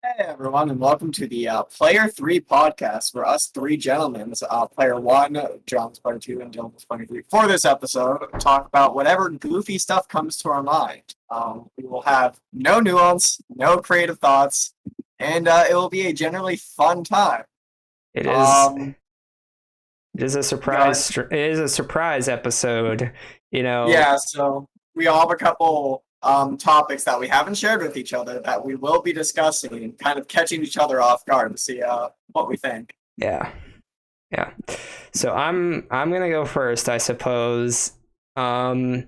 Hey everyone, and welcome to the Player 3 podcast, where us three gentlemen, Player 1, John's Player 2, and Dylan's Player 3, for this episode, talk about whatever goofy stuff comes to our mind. We will have no nuance, no creative thoughts, and it will be a generally fun time. It is Um, it is a go ahead. surprise episode. You know, Yeah, so we all have a couple topics that we haven't shared with each other that we will be discussing and kind of catching each other off guard to see what we think. yeah. Yeah. So I'm gonna go first, I suppose. Um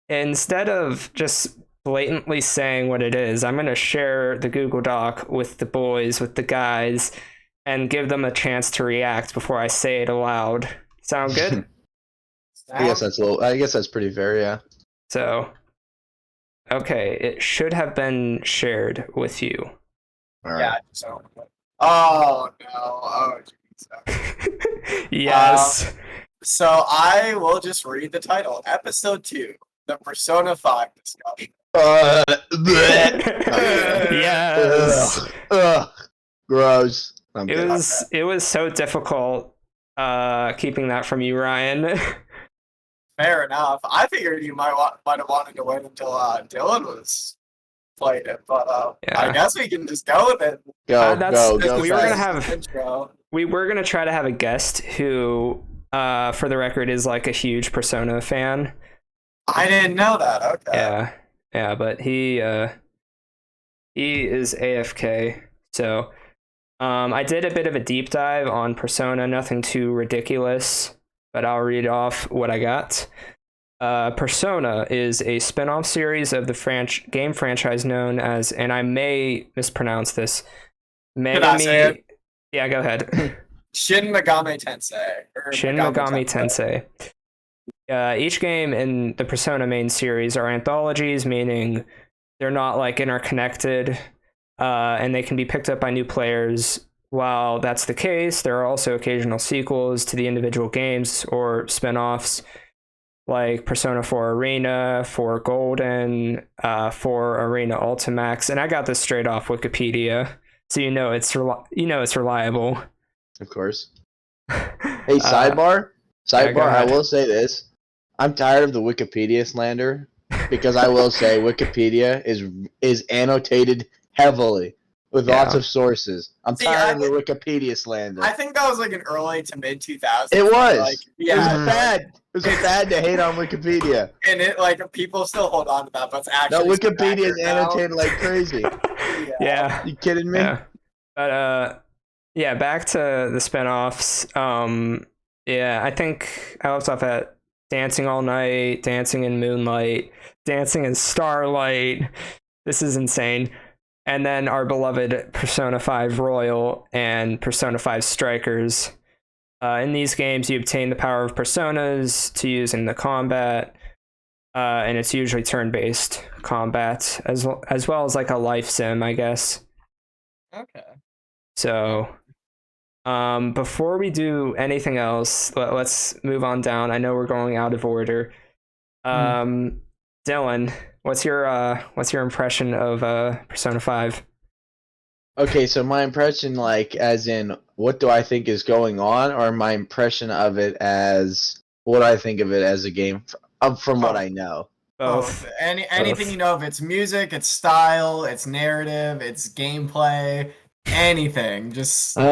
Instead of just blatantly saying what it is, I'm gonna share the Google Doc with the boys, with the guys, and give them a chance to react before I say it aloud. Sound good? Sound? I guess that's pretty fair, yeah. So, okay, it should have been shared with you. All Yeah, right. so. Oh no. Oh jeez. Yes. So I will just read the title. Episode 2, the Persona 5 discussion. Yes. Ugh, gross. I'm It kidding. was it was so difficult keeping that from you, Ryan. Fair enough. I figured you might have wanted to wait until Dylan was played it, but I Yeah. guess we can just go with it. Go, That's go, This go is we were gonna fast. the have intro. we were gonna try to have a guest who for the record is like a huge Persona fan. I didn't know that. Okay. Yeah. Yeah, but he is AFK. So I did a bit of a deep dive on Persona, nothing too ridiculous, but I'll read off what I got. Persona is a spin off series of the game franchise known as, and I may mispronounce this, Could I say it? Yeah, go ahead. Shin Megami Tensei. Or Shin Megami Tensei. Each game in the Persona main series are anthologies, meaning they're not like interconnected, and they can be picked up by new players. While that's the case, there are also occasional sequels to the individual games or spin offs, like Persona 4 Arena, 4 Golden, 4 Arena Ultimax. And I got this straight off Wikipedia, so it's reliable. Of course. Hey, Uh, sidebar. yeah, go Sidebar. I ahead. will say this. I'm tired of the Wikipedia slander because I will say Wikipedia is annotated heavily with lots Yeah. of sources. I'm See, I tired of the Wikipedia slander. I think that was like an early to mid 2000s. It was. Like, It was yeah, bad. It was bad to hate on Wikipedia. and it like people still hold on to that, but it's No, actually so Wikipedia is accurate now. annotated like crazy. Yeah. You kidding me? Yeah. But yeah, back to the spin-offs. Yeah, I think I left off at Dancing All Night, Dancing in Moonlight, Dancing in Starlight. This is insane. And then our beloved Persona 5 Royal and Persona 5 Strikers. In these games, you obtain the power of personas to use in the combat, and it's usually turn-based combat as well as like a life sim, I guess. Okay. So, before we do anything else, let's move on down. I know we're going out of order. Dylan, what's your impression of Persona 5? Okay, so my impression, like, as in, what do I think is going on, or my impression of it as what I think of it as a game from what I know? Both. Both. Anything Both. you know of its music, its style, its narrative, its gameplay, anything. Just All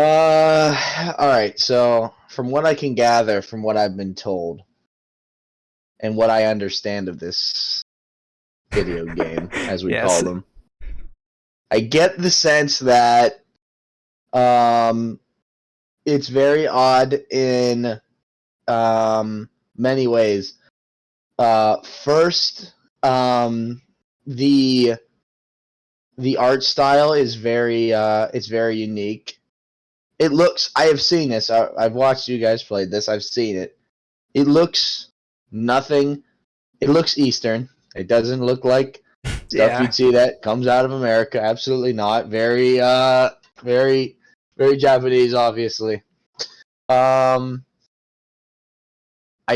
right. So from what I can gather, from what I've been told, and what I understand of this video game, as we Yes. call them, I get the sense that it's very odd in many ways. First, the art style is it's very unique. It looks. I have seen this. I've watched you guys play this. I've seen it. It looks nothing. It looks Eastern. It doesn't look like stuff Yeah. you'd see that comes out of America. Absolutely not. Very, very, very Japanese, obviously. I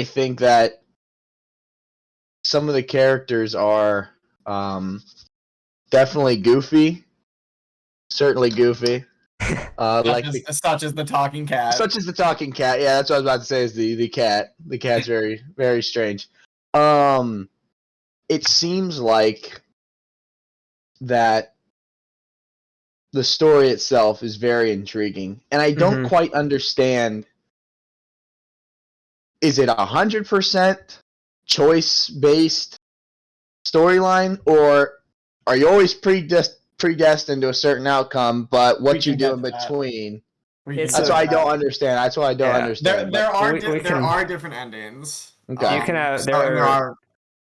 think that some of the characters are definitely goofy. certainly goofy. Such as the talking cat. Such as the talking cat. Yeah, that's what I was about to say. Is the cat? The cat's very very strange. It seems like that the story itself is very intriguing, and I don't quite understand. Is it 100% choice based storyline, or are you always predestined to a certain outcome, but what you do in between? That's why I don't understand. That's why I don't understand. There are different endings. Okay. You can have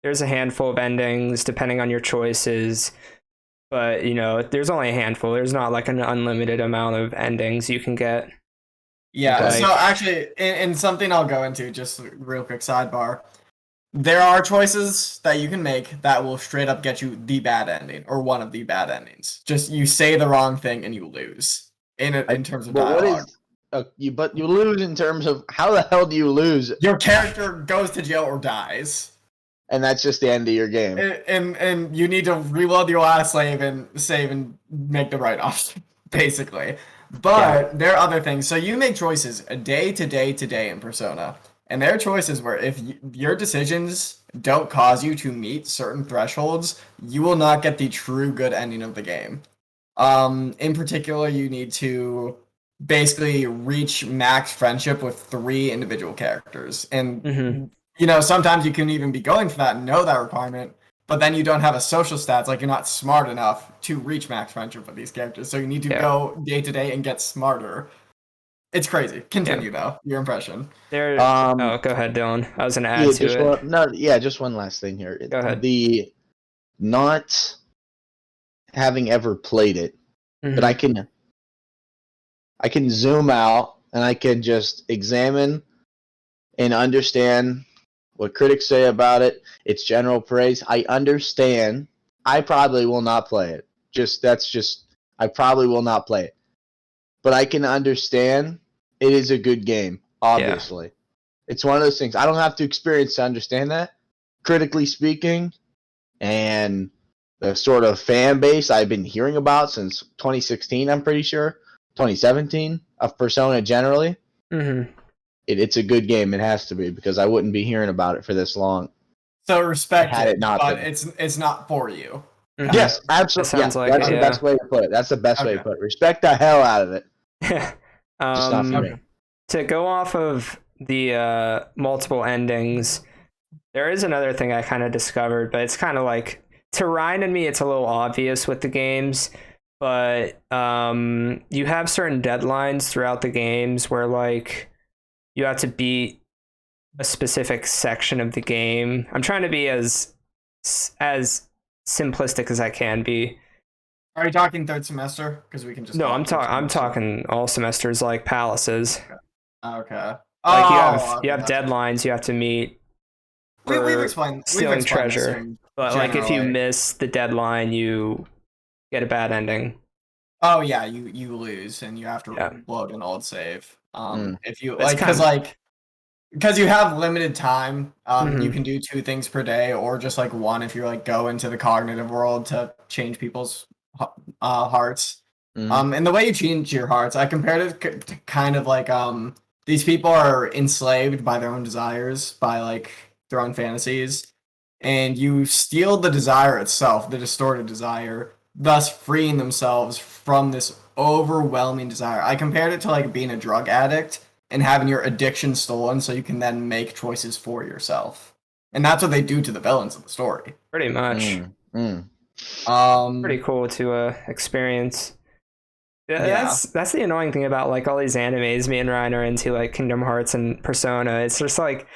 there's a handful of endings depending on your choices, but there's only a handful. There's not like an unlimited amount of endings you can get. Yeah. So actually, in something I'll go into, just a real quick sidebar. There are choices that you can make that will straight up get you the bad ending or one of the bad endings. Just you say the wrong thing and you lose in terms of dialogue. But you lose in terms of how the hell do you lose? Your character goes to jail or dies. And that's just the end of your game. And you need to reload your last save and make the write-offs, basically. But there are other things. So you make choices day to day in Persona. And there are choices where if your decisions don't cause you to meet certain thresholds, you will not get the true good ending of the game. In particular, you need to basically reach max friendship with 3 individual characters. And, sometimes you can even be going for that and know that requirement, but then you don't have a social stats, like you're not smart enough to reach max friendship with these characters. So you need to go day to day and get smarter. It's crazy. Continue though. Your impression. Go ahead, Dylan. I was gonna add to it. Just one last thing here. Go ahead. The not having ever played it, but I can zoom out and I can just examine and understand what critics say about it. It's general praise. I understand. I probably will not play it. I probably will not play it. But I can understand it is a good game, obviously. Yeah. It's one of those things. I don't have to experience to understand that, critically speaking, and the sort of fan base I've been hearing about since 2016, I'm pretty sure, 2017, of Persona generally. It's a good game. It has to be, because I wouldn't be hearing about it for this long. So respect it, but it's not for you. Yes, absolutely. That's the best way to put it. That's the best way to put it. Respect the hell out of it. Just not for me. To go off of the multiple endings, there is another thing I kind of discovered, but it's kind of like, to Ryan and me, it's a little obvious with the games, but you have certain deadlines throughout the games where like you have to beat a specific section of the game. I'm trying to be as simplistic as I can be. Are you talking third semester? Because we can just. No, I'm talking all semesters, like palaces. Okay. Like you have deadlines you have to meet. We've explained stealing treasure, but like if you miss the dedeadline, you get a bad ending. Oh yeah, you lose and you have to load an old save. If you because you have limited time, you can do 2 things per day, or just like 1 if you like go into the cognitive world to change people's hearts. And the way you change your hearts, I compared it to kind of like these people are enslaved by their own desires, by like their own fantasies, and you steal the desire itself, the distorted desire, thus freeing themselves from this overwhelming desire. I compared it to like being a drug addict and having your addiction stolen so you can then make choices for yourself. And that's what they do to the villains of the story. Pretty much. Pretty cool to experience. That's the annoying thing about like all these animes me and Ryan are into, like Kingdom Hearts and Persona. It's just like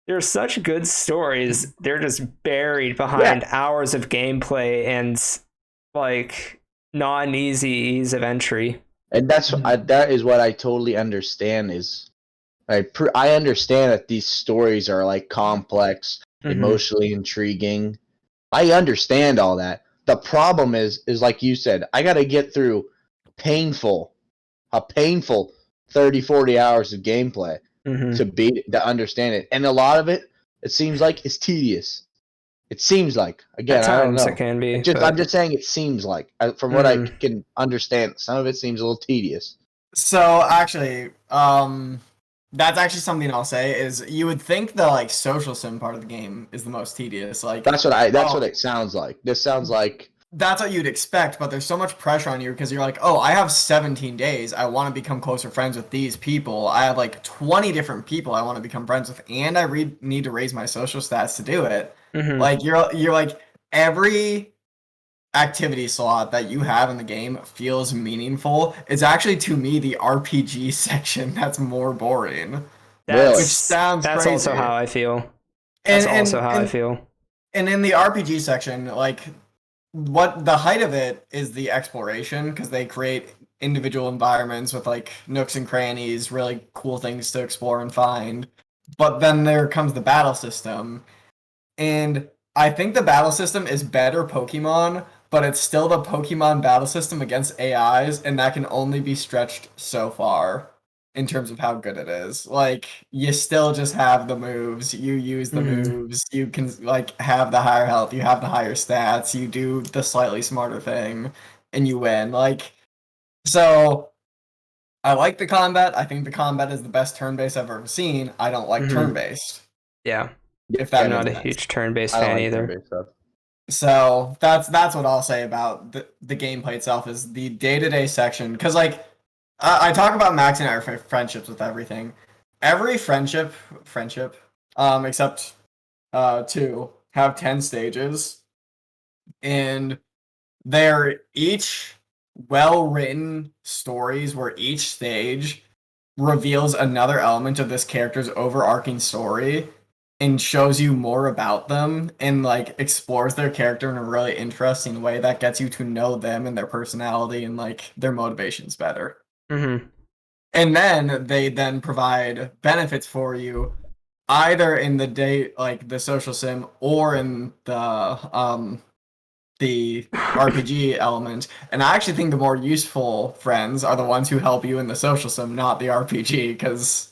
they're such good stories. They're just buried behind hours of gameplay and like not an easy ease of entry. And that is what I totally understand. Is I understand that these stories are like complex, emotionally intriguing. I understand all that. The problem is like you said, I got to get through a painful 30, 40 hours of gameplay to understand it. And a lot of it seems like, is tedious. It seems like. Again, At I don't times know. it can be, I'm but just saying it seems like. From what I can understand, some of it seems a little tedious. So actually, that's actually something I'll say is you would think the like social sim part of the game is the most tedious. Like, That's what it sounds like. This sounds like that's what you'd expect, but there's so much pressure on you because you're like, oh, I have 17 days. I want to become closer friends with these people. I have like 20 different people I want to become friends with, and need to raise my social stats to do it. Like you're like every activity slot that you have in the game feels meaningful. It's actually to me the RPG section that's more boring, really. which sounds that's crazy. also how I feel. That's also how I feel. And in the RPG section, like what the height of it is the exploration because they create individual environments with like nooks and crannies, really cool things to explore and find. But then there comes the battle system, and I think the battle system is better Pokemon, but it's still the Pokemon battle system against AIs, and that can only be stretched so far in terms of how good it is. Like, you still just have the moves, you use the moves, you can like have the higher health, you have the higher stats, you do the slightly smarter thing, and you win. Like, so I like the combat. I think the combat is the best turn-based I've ever seen. I don't like turn-based. Yeah. If that I'm makes not a sense. huge turn-based I don't fan like either. turn-based stuff. So that's what I'll say about the gameplay itself is the day-to-day section. Because like I talk about maxing our friendships with everything. Every friendship, except two, have 10 stages, and they're each well-written stories where each stage reveals another element of this character's overarching story and shows you more about them and like explores their character in a really interesting way that gets you to know them and their personality and like their motivations better. And then they then provide benefits for you either in the day like the social sim or in the RPG element. And I actually think the more useful friends are the ones who help you in the social sim, not the RPG, because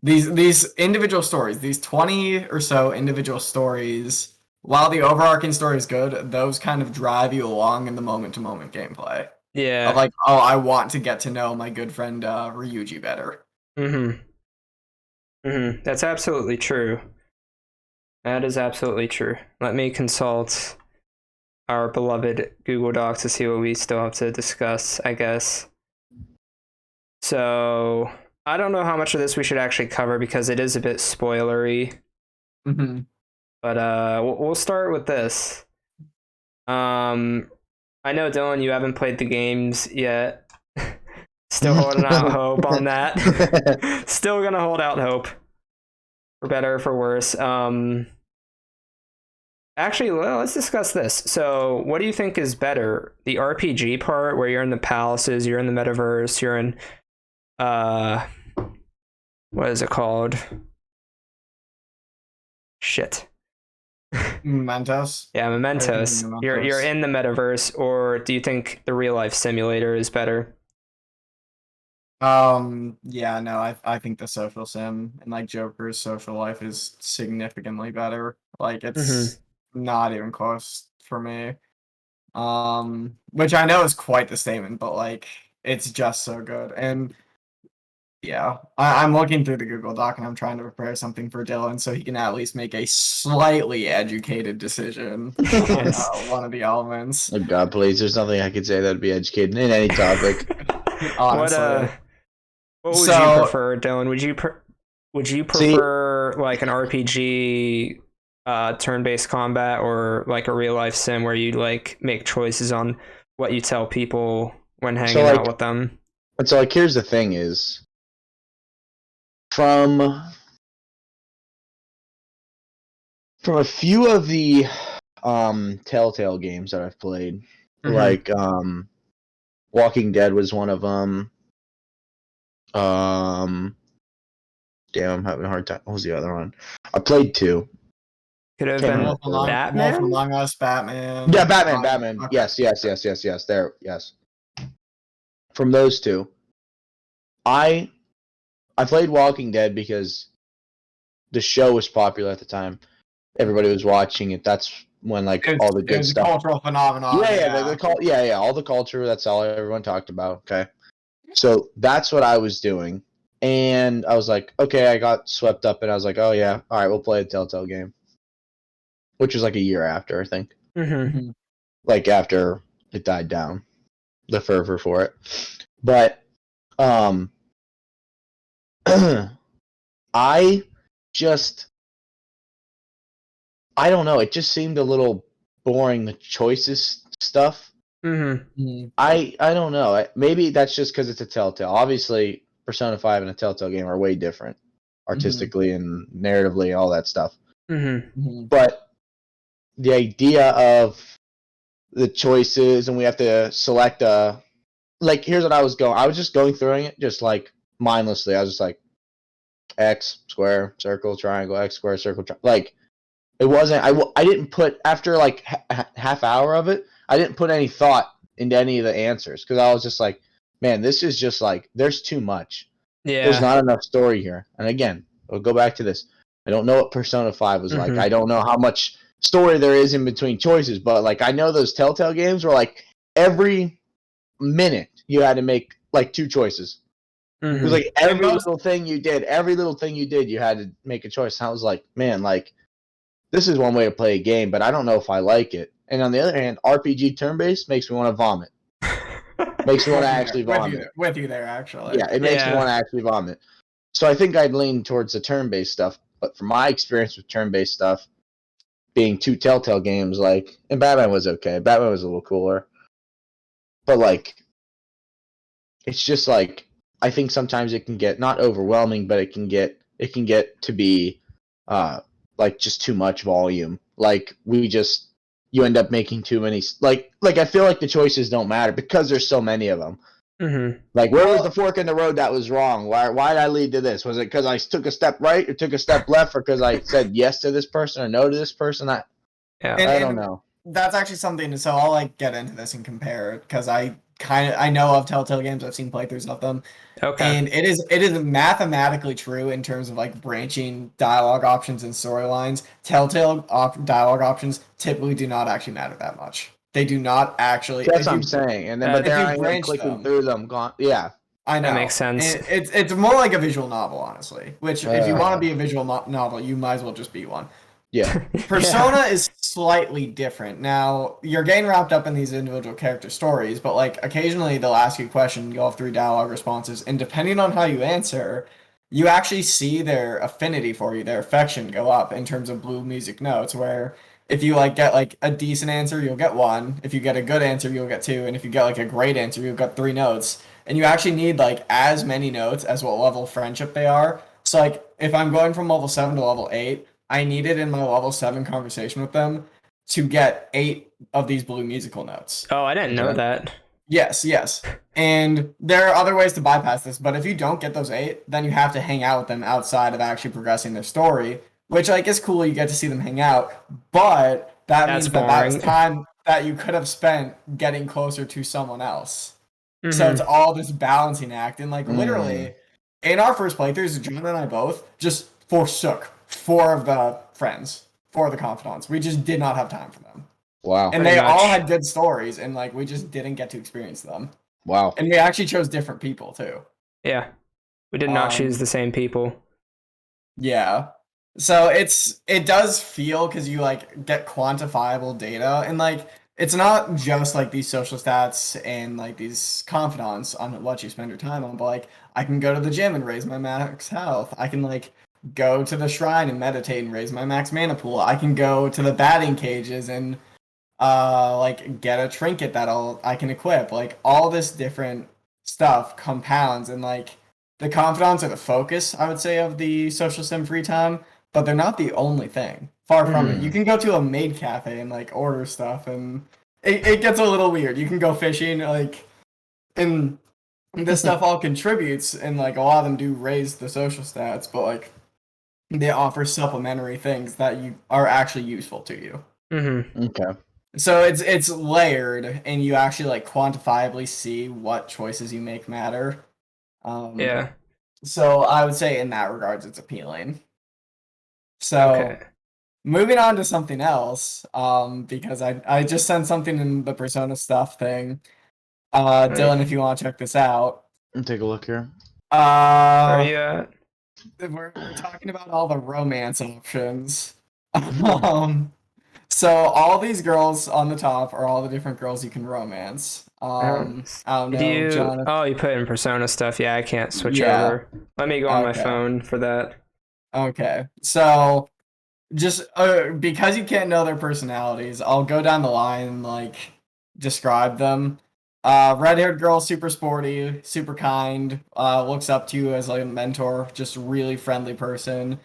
these individual stories, these 20 or so individual stories, while the overarching story is good, those kind of drive you along in the moment to moment gameplay. Yeah. Of like, oh, I want to get to know my good friend Ryuji better. That's absolutely true. That is absolutely true. Let me consult our beloved Google Doc to see what we still have to discuss, I guess. So I don't know how much of this we should actually cover because it is a bit spoilery. But we'll start with this. I know, Dylan, you haven't played the games yet. Still holding out hope on that. Still gonna hold out hope. For better or for worse. Actually, well, let's discuss this. So, what do you think is better? The RPG part where you're in the palaces, you're in the metaverse, you're in what is it called? Shit. Mementos. Yeah, Mementos. You're in the metaverse, or do you think the real life simulator is better? Yeah, no, I think the social sim and like Joker's social life is significantly better. Like it's not even close for me. Which I know is quite the statement, but like it's just so good. And yeah, I'm looking through the Google Doc and I'm trying to prepare something for Dylan so he can at least make a slightly educated decision on one of the elements. Oh God, please! There's nothing I could say that'd be educated in any topic. Honestly. What would you prefer, Dylan? Would you prefer like an RPG turn-based combat or like a real life sim where you like make choices on what you tell people when hanging out with them? And so like here's the thing is from a few of the Telltale games that I've played, like Walking Dead was one of them. Damn, I'm having a hard time. What was the other one? I played two. Could have been Batman. Wolf Among Us, Batman. Yeah, Batman. Okay. Yes. There, yes. From those two, I played Walking Dead because the show was popular at the time, everybody was watching it. That's when like all the good It's a stuff. cultural phenomenon. All the culture. That's all everyone talked about. Okay, so that's what I was doing, and I was like, okay, I got swept up, and I was like, oh yeah, all right, we'll play a Telltale game, which was like a year after, I think, Mm-hmm. like after it died down, the fervor for it. But I just I don't know. It just seemed a little boring. The choices stuff. Mm-hmm. I don't know. Maybe that's just because it's a Telltale. Obviously, Persona 5 and a Telltale game are way different, artistically and narratively, all that stuff. Mm-hmm. But the idea of the choices, and we have to select a like. Here's what I was going. I was just going through it, just like mindlessly. I was just like X square circle triangle X square circle like. It wasn't. I didn't put after like half hour of it. I didn't put any thought into any of the answers because I was just like, man, this is just like there's too much. There's Yeah. not enough story here. And again, we'll go back to this. I don't know what Persona 5 was like. I don't know how much story there is in between choices, but like I know those Telltale games were like every minute you had to make like two choices. It was like every little thing you did, you had to make a choice. And I was like, man, like this is one way to play a game, but I don't know if I like it. And on the other hand, RPG turn-based makes me want to vomit. Makes me want to actually vomit. With you there, actually. Yeah, it makes me want to actually vomit. So I think I'd lean towards the turn-based stuff. But from my experience with turn-based stuff, being two Telltale games, like, and Batman was okay. Batman was a little cooler. But like, it's just like I think sometimes it can get not overwhelming, but it can get to be like just too much volume. Like you end up making too many like I feel like the choices don't matter because there's so many of them. Mm-hmm. Like where was the fork in the road that was wrong? Why did I lead to this? Was it because I took a step right or took a step left, or because I said yes to this person or no to this person? I don't know. That's actually something. So I'll like get into this and compare because I know of Telltale games. I've seen playthroughs of them. Okay. And it is mathematically true in terms of like branching dialogue options and storylines. Telltale dialogue options typically do not actually matter that much. They do not actually. That's what I'm saying. And then but there I am clicking through them. Yeah. I know. That makes sense. And it's more like a visual novel, honestly. Which, if you want to be a visual novel, you might as well just be one. Yeah. Persona is slightly different. Now, you're getting wrapped up in these individual character stories, but like occasionally they'll ask you a question, you'll have 3 dialogue responses, and depending on how you answer, you actually see their affinity for you, their affection go up in terms of blue music notes, where if you like get like a decent answer, you'll get 1. If you get a good answer, you'll get 2, and if you get like a great answer, you'll get 3 notes. And you actually need like as many notes as what level of friendship they are. So like if I'm going from level 7 to level 8, I needed in my level 7 conversation with them to get 8 of these blue musical notes. Oh, I didn't know that. Yes. And there are other ways to bypass this, but if you don't get those 8, then you have to hang out with them outside of actually progressing their story, which like is cool. You get to see them hang out, but that means that's time that you could have spent getting closer to someone else. Mm-hmm. So it's all this balancing act, and like literally, in our first playthroughs, John and I both just forsook 4 of the friends, 4 of the confidants. We just did not have time for them. Wow. And they all had good stories, and like we just didn't get to experience them. Wow. And we actually chose different people too. Yeah. We did not choose the same people. Yeah. So it does feel, because you like get quantifiable data, and like it's not just like these social stats and like these confidants on what you spend your time on, but like I can go to the gym and raise my max health. I can like go to the shrine and meditate and raise my max mana pool. I can go to the batting cages and like get a trinket that I can equip. Like all this different stuff compounds, and like the confidants are the focus, I would say, of the social sim free time, but they're not the only thing. Far from it. You can go to a maid cafe and like order stuff, and it gets a little weird. You can go fishing, like, and this stuff all contributes, and like a lot of them do raise the social stats, but like they offer supplementary things that you are actually useful to you. Mm-hmm. Okay. So it's layered, and you actually like quantifiably see what choices you make matter. Yeah. So I would say in that regards, it's appealing. So moving on to something else, because I just sent something in the Persona stuff thing. Dylan, if you want to check this out. Let me take a look here. Where are Uh, you at? we're talking about all the romance options. Um, so all these girls on the top are all the different girls you can romance. I don't Did know, you? Jonathan. Oh, you put in Persona stuff. Yeah, I can't switch Yeah. over. Let me go on my Okay. phone for that. Okay. So just because you can't know their personalities, I'll go down the line and like describe them. Red-haired girl, super sporty, super kind, looks up to you as like a mentor, just really friendly person.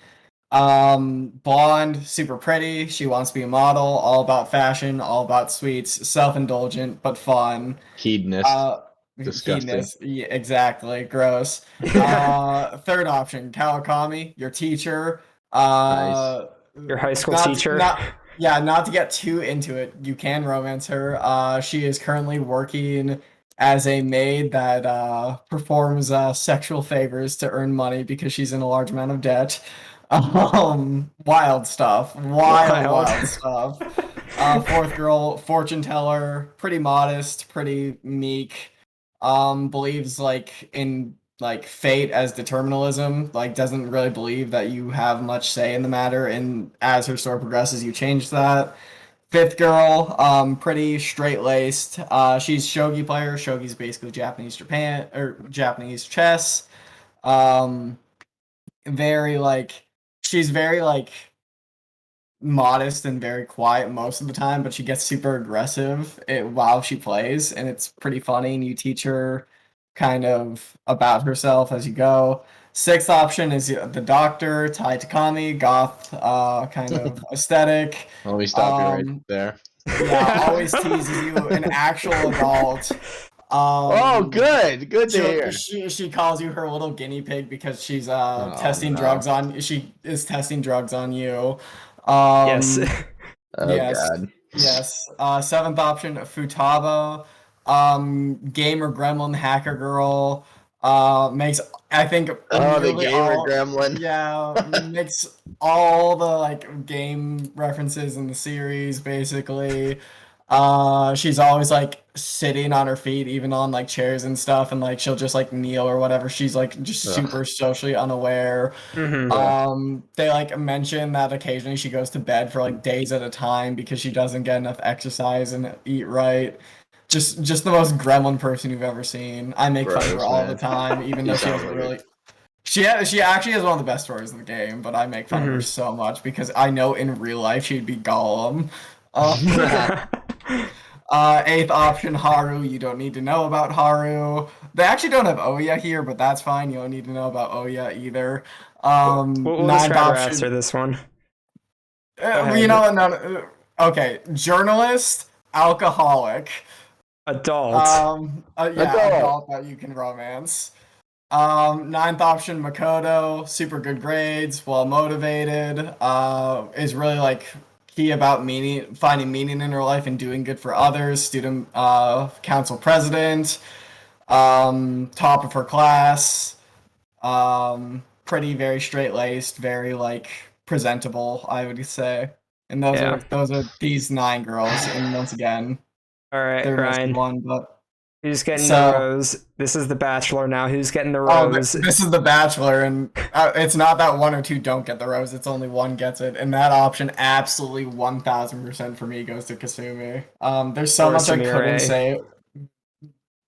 Blonde, super pretty. She wants to be a model, all about fashion, all about sweets, self-indulgent but fun. Hedonist. Uh, Disgusting. Hedonist, yeah, exactly, gross. Third option, Kawakami, your teacher. Nice. Your high school Not teacher. not yeah, not to get too into it. You can romance her. She is currently working as a maid that performs sexual favors to earn money because she's in a large amount of debt. Wild stuff. Wild, Wild. wild stuff. Fourth girl, fortune teller, pretty modest, pretty meek. Believes like in like fate as determinism, like doesn't really believe that you have much say in the matter, and as her story progresses, you change that. Fifth girl, pretty straight-laced. She's shogi player. Shogi's basically Japanese Japan or Japanese chess. Um, very like she's very like modest and very quiet most of the time, but she gets super aggressive while she plays, and it's pretty funny. And you teach her kind of about herself as you go. Sixth option is the doctor, Tai Takami, goth kind of aesthetic. Let me stop you right Um, there. yeah, always teases you, an actual adult. Oh, good. Good to hear. She calls you her little guinea pig because she's Oh, testing no. drugs on she is testing drugs on you. Yes. Oh, Yes, God. yes. Seventh option, Futaba. Gamer Gremlin Hacker Girl. Makes I think Oh, the nearly gamer all gremlin. yeah, makes all the like game references in the series basically. She's always like sitting on her feet, even on like chairs and stuff, and like she'll just like kneel or whatever. She's like just Ugh. super socially unaware. Ugh. They like mention that occasionally she goes to bed for like days at a time because she doesn't get enough exercise and eat right. Just the most gremlin person you've ever seen. I make fun of her Gross, all the man. time, even You though she sound doesn't weird. really. She actually has one of the best stories in the game, but I make fun of her Mhm. so much because I know in real life she'd be Gollum. Uh, eighth option, Haru. You don't need to know about Haru. They actually don't have Oya here, but that's fine. You don't need to know about Oya either. We'll Ninth describe her after option. this one. Go Well, you know ahead. what? No, okay. Journalist, alcoholic. Adult. Yeah, Adult. adult that you can romance. Ninth option, Makoto, super good grades, well motivated, is really like key about meaning, finding meaning in her life and doing good for others. Student council president, top of her class, pretty very straight laced, very like presentable, I would say. And Yeah. those are these nine girls, and once again, All right, they're missing Ryan. one, but Who's getting the so. rose? This is the Bachelor now. Who's getting the Oh, rose? this is The Bachelor, and it's not that one or two don't get the rose. It's only one gets it, and that option absolutely 1000% for me goes to Kasumi. There's so Or much I couldn't Sumire? say.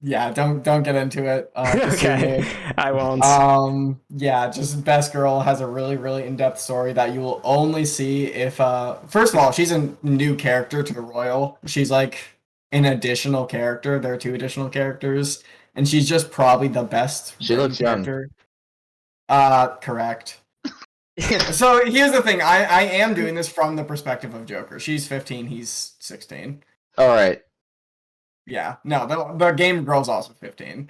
Yeah, don't get into it, Okay, Kasumi. I won't. Yeah, just Best Girl has a really, really in-depth story that you will only see if first of all, she's a new character to the Royal. She's like an additional character. There are two additional characters, and she's just probably the best She written looks young. character. Correct. So here's the thing. I am doing this from the perspective of Joker. She's 15, he's 16. All right. Yeah. No, the game girl's also 15.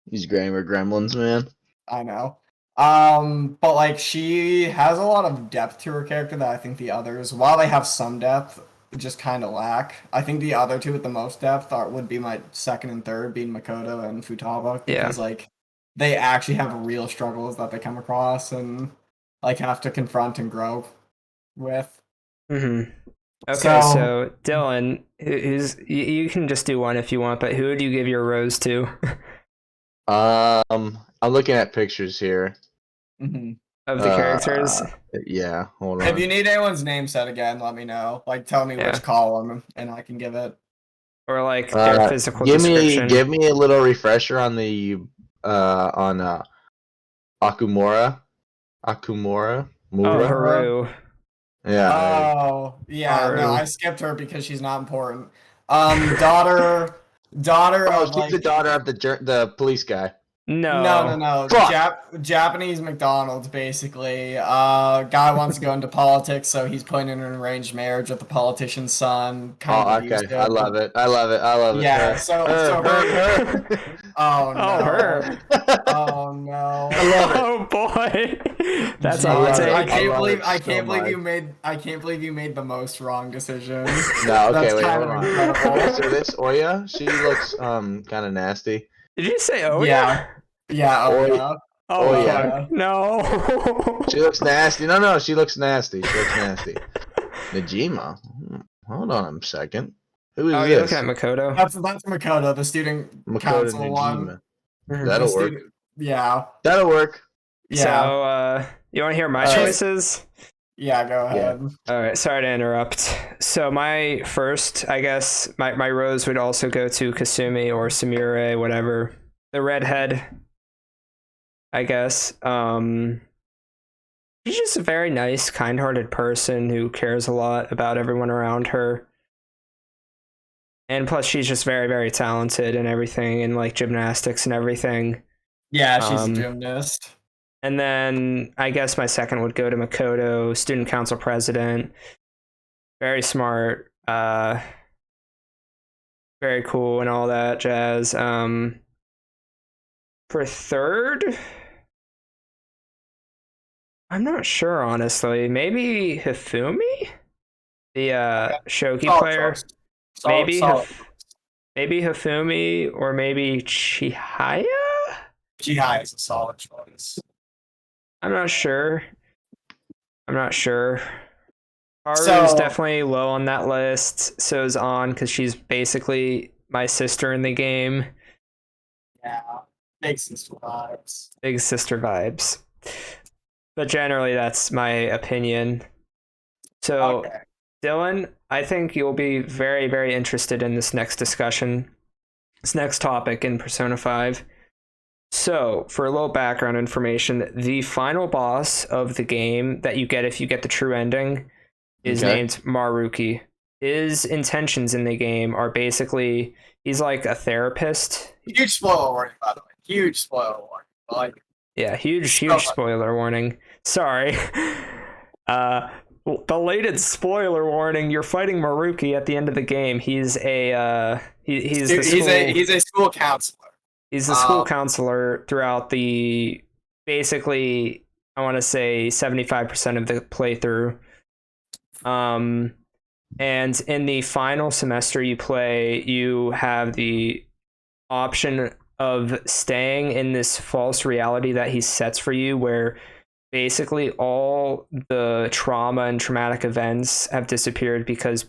These gamer gremlins, man. I know. But like she has a lot of depth to her character that I think the others, while they have some depth, just kind of lack. I think the other two with the most depth would be my second and third, being Makoto and Futaba, Yeah. because like they actually have real struggles that they come across and like have to confront and grow. with. Mm-hmm. Okay, So- so Dylan, you can just do one if you want, but who would you give your rose to I'm looking at pictures here. Mhm. of the characters? Yeah, hold If on. you need anyone's name said again, let me know. Like, tell me Yeah. which column, and I can give it. Or like their physical give description? me a little refresher on the Akumura. Oh, Mura. Haru. Yeah. Oh, yeah. No, Haru. I skipped her because she's not important. Daughter Oh, of she's like the daughter of the police guy. no. Fuck. Japanese McDonald's, basically. Guy wants to go into politics, so he's putting in an arranged marriage with the politician's son. Kind Oh, of okay. used to I love it. I love it. I love it. Yeah, Her. so Her. oh no. Oh, her. Oh no. I love it. Oh boy, that's Jeez, a hot love it. I take. can't love believe it I so can't believe much. you made the most wrong decision. No, okay, That's wait, kind hold of on. incredible. So this Oya, she looks kind of nasty. Did you say oh Yeah. Yeah, oh Oi. yeah. Oh, Oh, yeah. fuck. No. She looks nasty. No, she looks nasty. She looks nasty. Najima. Hold on a second. Who is Oh, you're this? looking at Makoto? That's Makoto, the student Makoto council one. Najima. Mhm. That'll The work. student, yeah. That'll work. Yeah. So, you want to hear my All right. choices? Yeah, go ahead. All right, sorry to interrupt. So my first, I guess, my rose would also go to Kasumi or Sumire, whatever. The redhead, I guess. She's just a very nice, kind-hearted person who cares a lot about everyone around her. And plus, she's just very, very talented and everything, and like gymnastics and everything. Yeah, she's a Um, gymnast. And then I guess my second would go to Makoto, student council president. Very smart, very cool, and all that jazz. For third, I'm not sure, honestly. Maybe Hifumi, the shogi Solid player. choice. Maybe Solid. maybe Hifumi or maybe Chihaya. Jihai is a solid choice. I'm not sure. Haru So- is definitely low on that list. So is On because she's basically my sister in the game. Yeah. Big sister vibes. Big sister vibes. But generally, that's my opinion. So, Okay. Dylan, I think you'll be very, very interested in this next discussion, this next topic in Persona 5. So, for a little background information, the final boss of the game that you get if you get the true ending is Okay. named Maruki. His intentions in the game are basically he's like a therapist. Huge spoiler warning, by the way. Huge spoiler warning. Like, Yeah, huge So- spoiler warning. Sorry. Belated spoiler warning. You're fighting Maruki at the end of the game. He's a he's the school, he's a school counselor. he's the school counselor throughout the basically I want to say 75% of the playthrough. And in the final semester you play, you have the option of staying in this false reality that he sets for you where basically all the trauma and traumatic events have disappeared because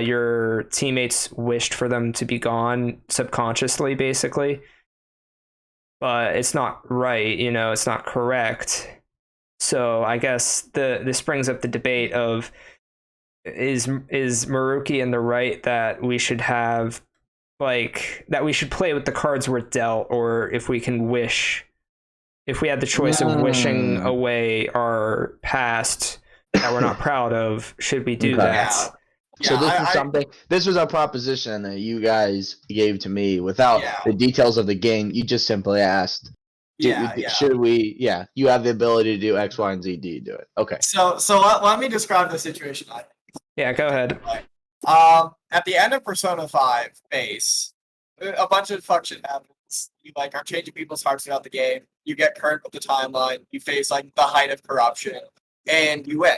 your teammates wished for them to be gone subconsciously, basically. But it's not right, it's not correct. So I guess this brings up the debate of is Maruki in the right that we should have that we should play with the cards we're dealt, or if we can wish, if we had the choice of wishing away our past that we're not proud of, should we do Okay. that? So this was a proposition that you guys gave to me without the details of the game. You just simply asked, should we, you have the ability to do X, Y, and Z. Do you do it? Okay. So let me describe the situation. Yeah, go ahead. At the end of Persona 5 base, a bunch of fuck shit happens. You are changing people's hearts throughout the game. You get current with the timeline. You face the height of corruption, and you win.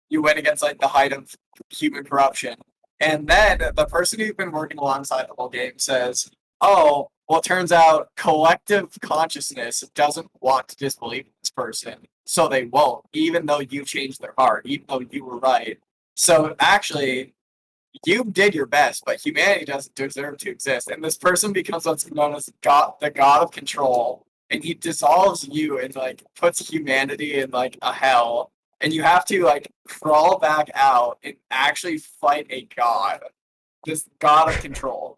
You win against the height of human corruption. And then the person you've been working alongside the whole game says, "Oh, Well, it turns out collective consciousness doesn't want to disbelieve in this person, so they won't, even though you changed their heart, even though you were right. So actually, you did your best, but humanity doesn't deserve to exist. And this person becomes what's known as God, the God of Control, and he dissolves you and like puts humanity in like a hell, and you have to like crawl back out and actually fight a god, this God of Control.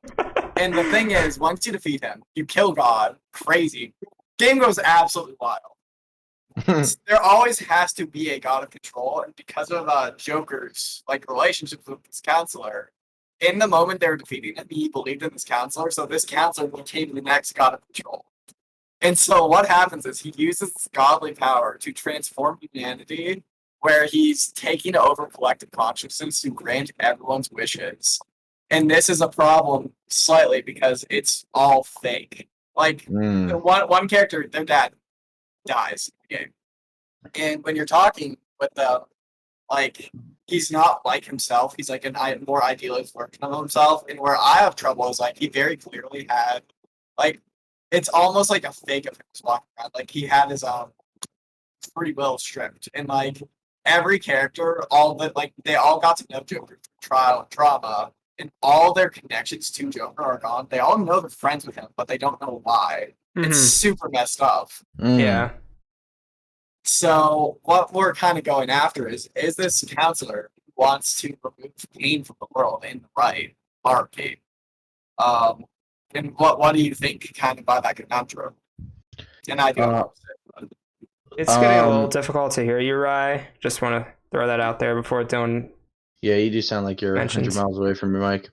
And the thing is, once you defeat him, you kill God. Crazy. Game goes absolutely wild. There always has to be a God of Control, and because of Joker's like relationships with this counselor, in the moment they were defeating him, he believed in this counselor, so this counselor became the next God of Control. And so what happens is he uses this godly power to transform humanity, where he's taking over collective consciousness to grant everyone's wishes. And this is a problem slightly because it's all fake. Like one character, their dad dies in the game. And when you're talking with them, like he's not like himself. He's like a more idealized version of himself. And where I have trouble is like he very clearly had like it's almost like a fake of him just walking around. Like he had his free will stripped. And like every character, all the like they all got to know Joker through trial and trauma. And all their connections to Joker are gone. They all know they're friends with him, but they don't know why. It's super messed up. Yeah. So what we're kind of going after is this counselor who wants to remove pain from the world in the right arcade. And what do you think kind of by that conundrum? And I do It's getting a little difficult to hear you, Rye. Just want to throw that out there before Dylan. Yeah, you do sound like you're 100 miles away from your mic.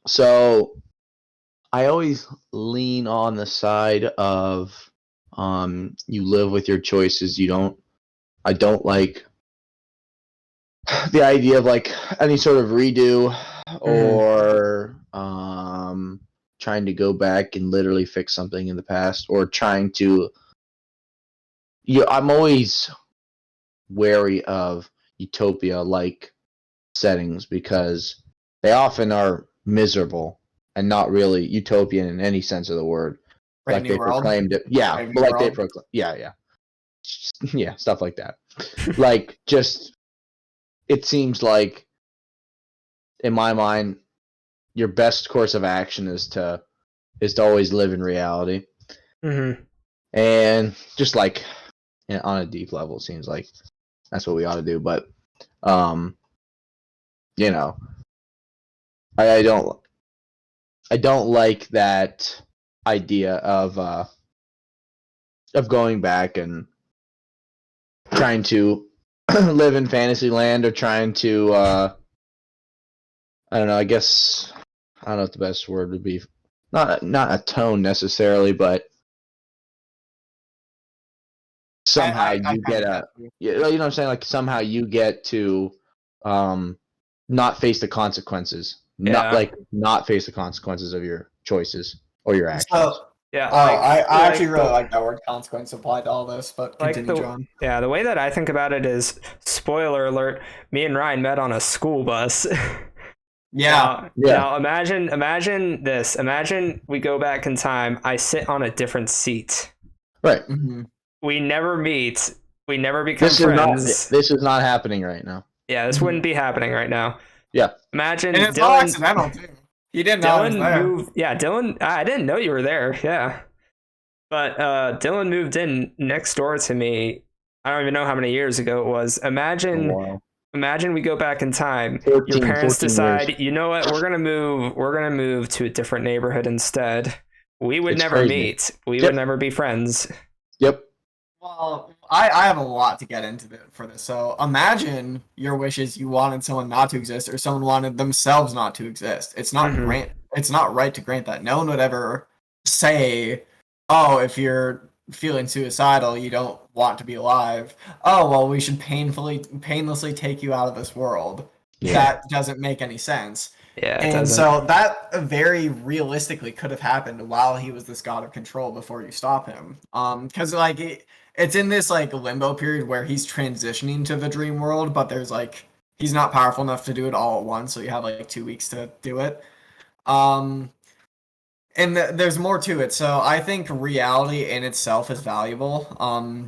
So I always lean on the side of you live with your choices. I don't like the idea of like any sort of redo or trying to go back and literally fix something in the past or trying to I'm always wary of utopia like settings because they often are miserable and not really utopian in any sense of the word. Brave like they World. proclaimed it. Yeah, Brave but like World. they proclaimed. Yeah. Yeah, stuff like that. Like just it seems like in my mind your best course of action is to always live in reality. And just like on a deep level, it seems like that's what we ought to do. But you know, I don't like that idea of going back and trying to live in Fantasyland or trying to I don't know. I guess I don't know what the best word would be. Not atone necessarily, but somehow you get you know what I'm saying? Like somehow you get to not face the consequences. Not face the consequences of your choices or your actions. So, yeah, I actually really like that word consequence applied to all this, but continue, John. Yeah, the way that I think about it is, spoiler alert, me and Ryan met on a school bus. Yeah. Now imagine this. Imagine we go back in time. I sit on a different seat. Right. We never meet. We never become friends. This is not happening right now. Yeah, this wouldn't be happening right now. Yeah. Imagine and it's Dylan, not accidental too. He didn't know I was there. Dylan. I didn't know you were there. Yeah, but Dylan moved in next door to me. I don't even know how many years ago it was. Imagine we go back in time. 14, your parents decide, years. You know what? We're gonna move to a different neighborhood instead. We would never meet. We would never be friends. Yep. Well, I have a lot to get into for this. So imagine your wishes you wanted someone not to exist or someone wanted themselves not to exist. It's not it's not right to grant that. No one would ever say, oh, if you're feeling suicidal, you don't want to be alive. Oh, well, we should painlessly take you out of this world. Yeah. That doesn't make any sense. Yeah, and so that very realistically could have happened while he was this God of Control before you stop him. Because like it's in this like limbo period where he's transitioning to the dream world, but there's like he's not powerful enough to do it all at once, so you have like 2 weeks to do it. And there's more to it. So I think reality in itself is valuable.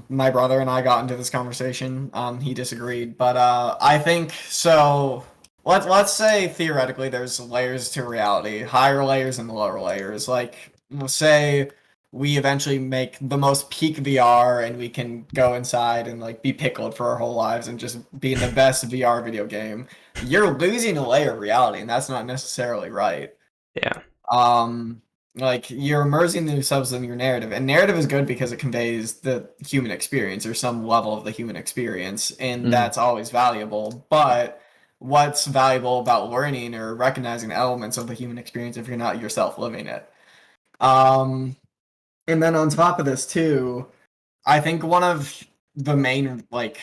My brother and I got into this conversation. He disagreed, but I think so. Let's say theoretically there's layers to reality, higher layers and lower layers. Like, we'll say we eventually make the most peak VR and we can go inside and like be pickled for our whole lives and just be in the best VR video game. You're losing a layer of reality, and that's not necessarily right. Yeah. Like, you're immersing yourselves in your narrative, and narrative is good because it conveys the human experience or some level of the human experience, and that's always valuable. But what's valuable about learning or recognizing elements of the human experience if you're not yourself living it? And then on top of this too, I think one of the main like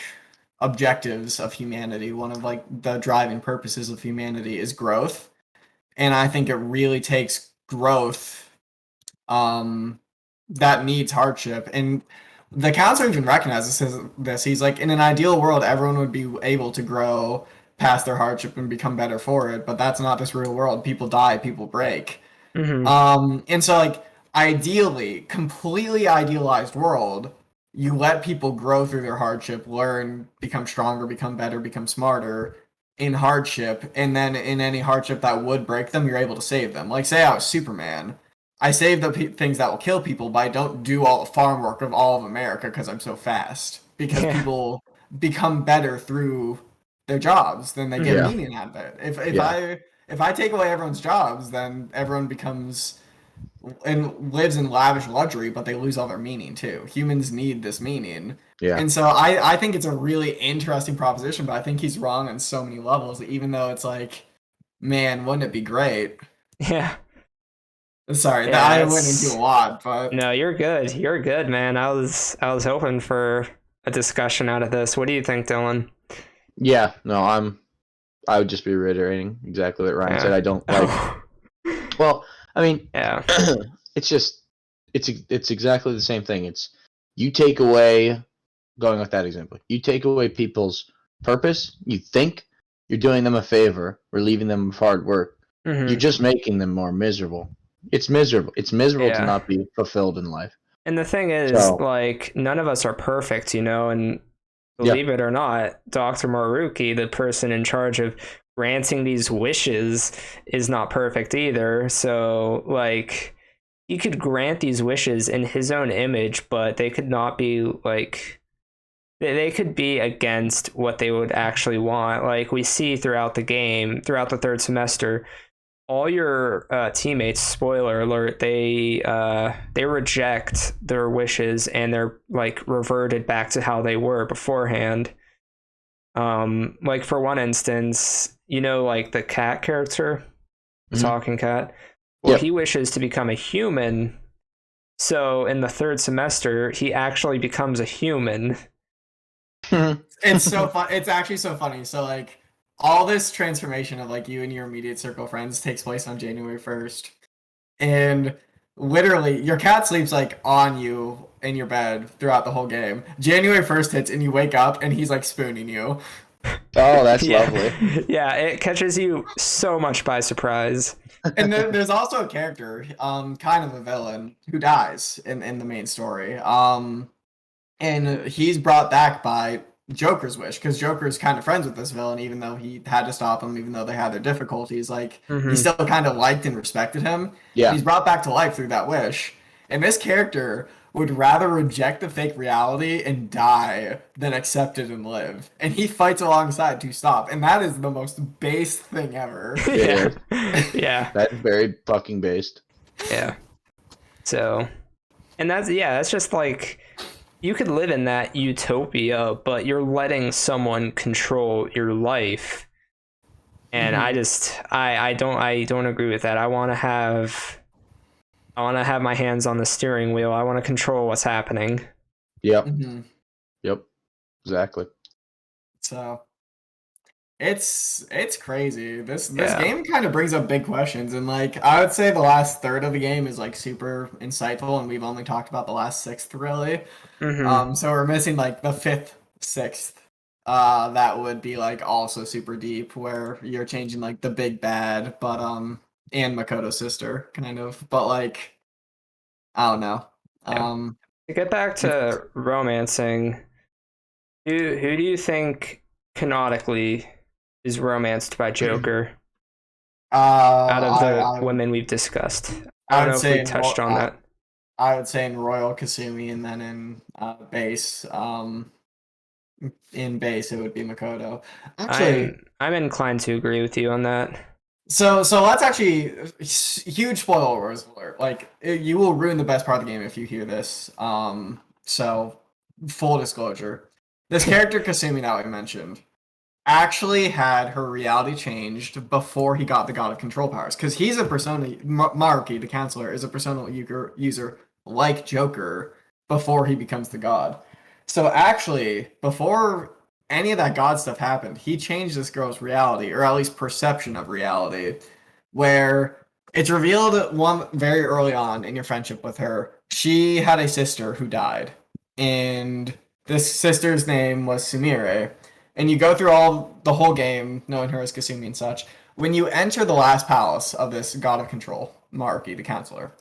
objectives of humanity, one of like the driving purposes of humanity is growth. And I think it really takes growth that needs hardship. And the counselor even recognizes this. He's like, in an ideal world, everyone would be able to grow past their hardship and become better for it. But that's not this real world. People die, people break. And so, like, ideally, completely idealized world, you let people grow through their hardship, learn, become stronger, become better, become smarter in hardship, and then in any hardship that would break them, you're able to save them. Like, say I was Superman, I save the things that will kill people, but I don't do all the farm work of all of America because I'm so fast. Because people become better through their jobs, then they get meaning out of it. If I take away everyone's jobs, then everyone becomes and lives in lavish luxury, but they lose all their meaning too. Humans need this meaning. Yeah. And so I think it's a really interesting proposition, but I think he's wrong on so many levels, even though it's like, man, wouldn't it be great? Yeah. Sorry, Yeah, I went into a lot, but no, you're good. You're good, man. I was hoping for a discussion out of this. What do you think, Dylan? Yeah, no, I would just be reiterating exactly what Ryan said. I don't like. Well, I mean, Yeah. it's just it's exactly the same thing. It's you take away, going with that example, you take away people's purpose. You think you're doing them a favor, relieving them of hard work. You're just making them more miserable. It's miserable. It's miserable to not be fulfilled in life. And the thing is, like, none of us are perfect, you know, and believe it or not, Dr. Maruki, the person in charge of granting these wishes, is not perfect either. So, like, he could grant these wishes in his own image, but they could not be, like, they could be against what they would actually want. Like, we see throughout the game, throughout the third semester, all your teammates, spoiler alert, they reject their wishes and they're like reverted back to how they were beforehand. Like, for one instance, you know, like the cat character, talking cat. Well, he wishes to become a human. So in the third semester, he actually becomes a human. It's so fun. It's actually so funny. So like, all this transformation of like you and your immediate circle of friends takes place on January 1st. And literally, your cat sleeps like on you in your bed throughout the whole game. January 1st hits and you wake up and he's like spooning you. Oh, that's lovely. Yeah, it catches you so much by surprise. And then there's also a character, kind of a villain, who dies in the main story. And he's brought back by Joker's wish, because Joker's kind of friends with this villain, even though he had to stop him, even though they had their difficulties. Like, he still kind of liked and respected him. Yeah. He's brought back to life through that wish. And this character would rather reject the fake reality and die than accept it and live. And he fights alongside to stop. And that is the most base thing ever. Yeah. Yeah. That's very fucking based. Yeah. So, and that's just like, you could live in that utopia, but you're letting someone control your life. And I don't agree with that. I want to have my hands on the steering wheel. I want to control what's happening. Yep. Yep. Exactly. So it's crazy. This game kind of brings up big questions, and like I would say the last third of the game is like super insightful, and we've only talked about the last sixth really. So we're missing like the fifth, sixth. That would be like also super deep, where you're changing like the big bad. But and Makoto's sister, kind of. But like, I don't know. Yeah. To get back to romancing, who do you think canonically is romanced by Joker out of the women we've discussed? I I don't would know if say we touched on that. I would say in Royal Kasumi, and then in base it would be Makoto. Actually, I'm inclined to agree with you on that. so that's actually huge spoilers alert. Like you will ruin the best part of the game if you hear this. So full disclosure, this character Kasumi that we mentioned actually had her reality changed before he got the God of Control powers, because he's a persona. Maruki, the counselor, is a personal user like Joker before he becomes the God. So actually, before any of that God stuff happened, he changed this girl's reality, or at least perception of reality, where it's revealed one very early on in your friendship with her. She had a sister who died, and this sister's name was Sumire, and you go through the whole game knowing her as Kasumi and such. When you enter the last palace of this God of Control, Maruki, the counselor,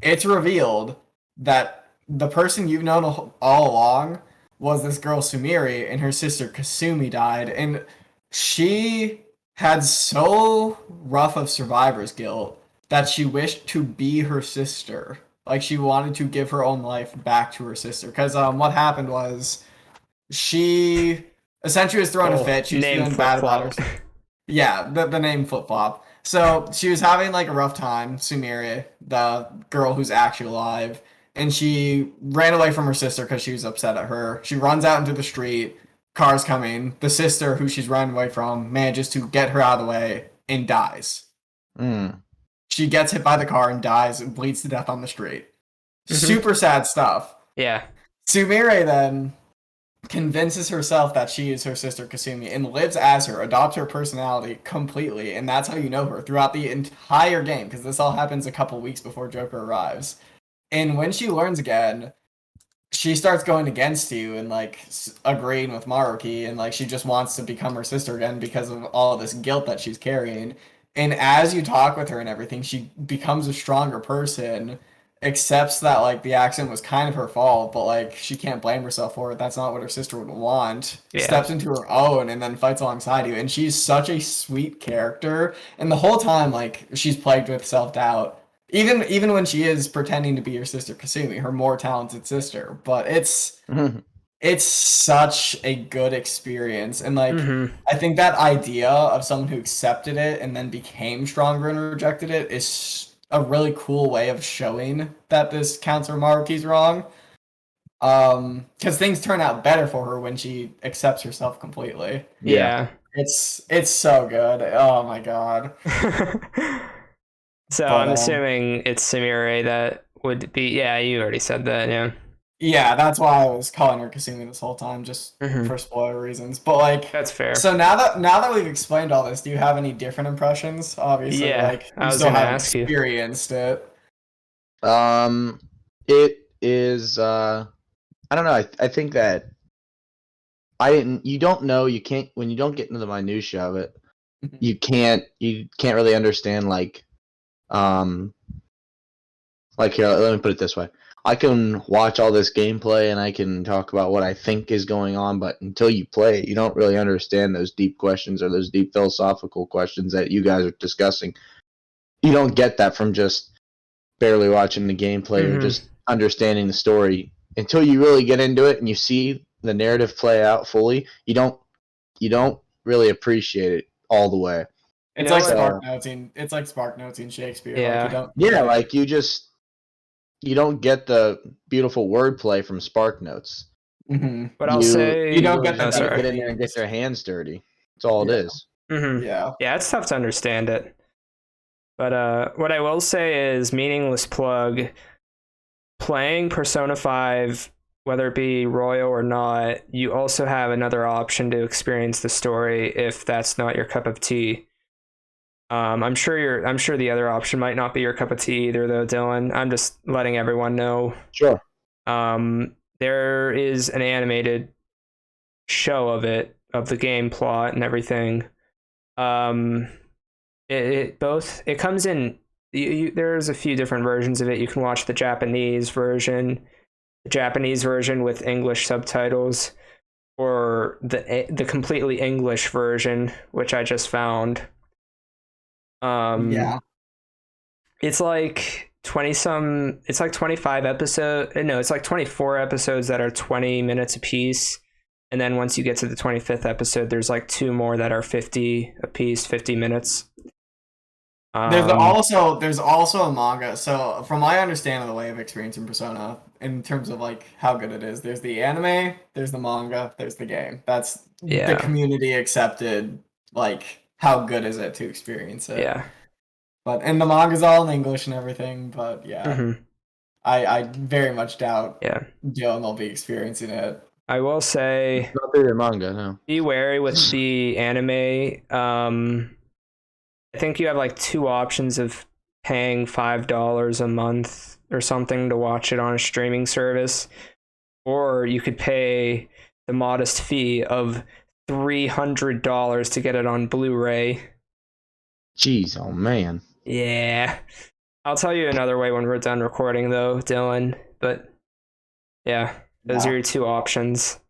it's revealed that the person you've known all along was this girl Sumiri, and her sister Kasumi died, and she had so rough of survivor's guilt that she wished to be her sister. Like she wanted to give her own life back to her sister. Because what happened was she essentially was throwing a fit. She was Name feeling flip bad about flop. herself. Yeah, the name flip flop. So she was having like a rough time, Sumire, the girl who's actually alive, and she ran away from her sister because she was upset at her. She runs out into the street, cars coming. The sister who she's running away from manages to get her out of the way and dies. Mm. She gets hit by the car and dies and bleeds to death on the street. Mhm. Super sad stuff. Yeah. Sumire then convinces herself that she is her sister Kasumi and lives as her, adopts her personality completely, and that's how you know her throughout the entire game, because this all happens a couple weeks before Joker arrives. And when she learns again, she starts going against you and like agreeing with Maruki, and like she just wants to become her sister again because of all this guilt that she's carrying. And as you talk with her and everything, she becomes a stronger person, accepts that like the accident was kind of her fault, but like she can't blame herself for it. That's not what her sister would want. Yeah. Steps into her own and then fights alongside you. And she's such a sweet character. And the whole time, like she's plagued with self-doubt. Even when she is pretending to be her sister Kasumi, her more talented sister. But it's such a good experience. And like Mhm. I think that idea of someone who accepted it and then became stronger and rejected it is a really cool way of showing that this counselor Maruki's wrong. Because things turn out better for her when she accepts herself completely. Yeah. It's so good. Oh my god. So But, I'm assuming it's Samire that would be. Yeah, you already said that. Yeah. yeah, that's why I was calling her Kasumi this whole time, just Mhm. for spoiler reasons. But like, That's fair. so now that we've explained all this, do you have any different impressions? Obviously, Yeah, like I you was still gonna haven't ask you. experienced it. It is. I don't know. I think that I didn't. You don't know. You can't when you don't get into the minutia of it. You can't. You can't really understand um. Like here, let me put it this way. I can watch all this gameplay and I can talk about what I think is going on, but until you play it, you don't really understand those deep questions or those deep philosophical questions that you guys are discussing. You don't get that from just barely watching the gameplay or Mhm. just understanding the story until you really get into it and you see the narrative play out fully. You don't really appreciate it all the way. You It's know like what? Spark Noting. It's like Spark Noting Shakespeare. Like you Yeah. don't. Yeah, like you don't get the beautiful wordplay from Spark Notes. Mhm. But I'll You say. don't Really get the just Oh, got to deeper sorry. get in there and get themes. their hands dirty. That's all it Yeah. is. Mhm. Yeah. Yeah, it's tough to understand it. But what I will say is meaningless plug. Playing Persona 5, whether it be Royal or not, you also have another option to experience the story if that's not your cup of tea. I'm sure the other option might not be your cup of tea either, though, Dylan. I'm just letting everyone know. Sure. There is an animated show of the game plot and everything. Um, It comes in. There's a few different versions of it. You can watch the Japanese version, with English subtitles, or the completely English version, which I just found. Yeah. It's like 20 some. It's like 25 episodes. No, it's like 24 episodes that are 20 minutes apiece. And then once you get to the 25th episode, there's like two more that are 50 apiece, 50 minutes. There's also a manga. So from my understanding of the way of experiencing Persona in terms of like how good it is, there's the anime, there's the manga, there's the game. That's the Yeah. community accepted, like how good is it to experience it. Yeah. But and the manga's all in English and everything, but yeah. Mhm. I very much doubt Yeah. Dylan will be experiencing it. I will say, Not through the manga, no. be wary with the anime. I think you have like two options of paying $5 a month or something to watch it on a streaming service, or you could pay the modest fee of $300 to get it on Blu-ray. Jeez, oh man. Yeah. I'll tell you another way when we're done recording, though, Dylan. But yeah, those are your two options.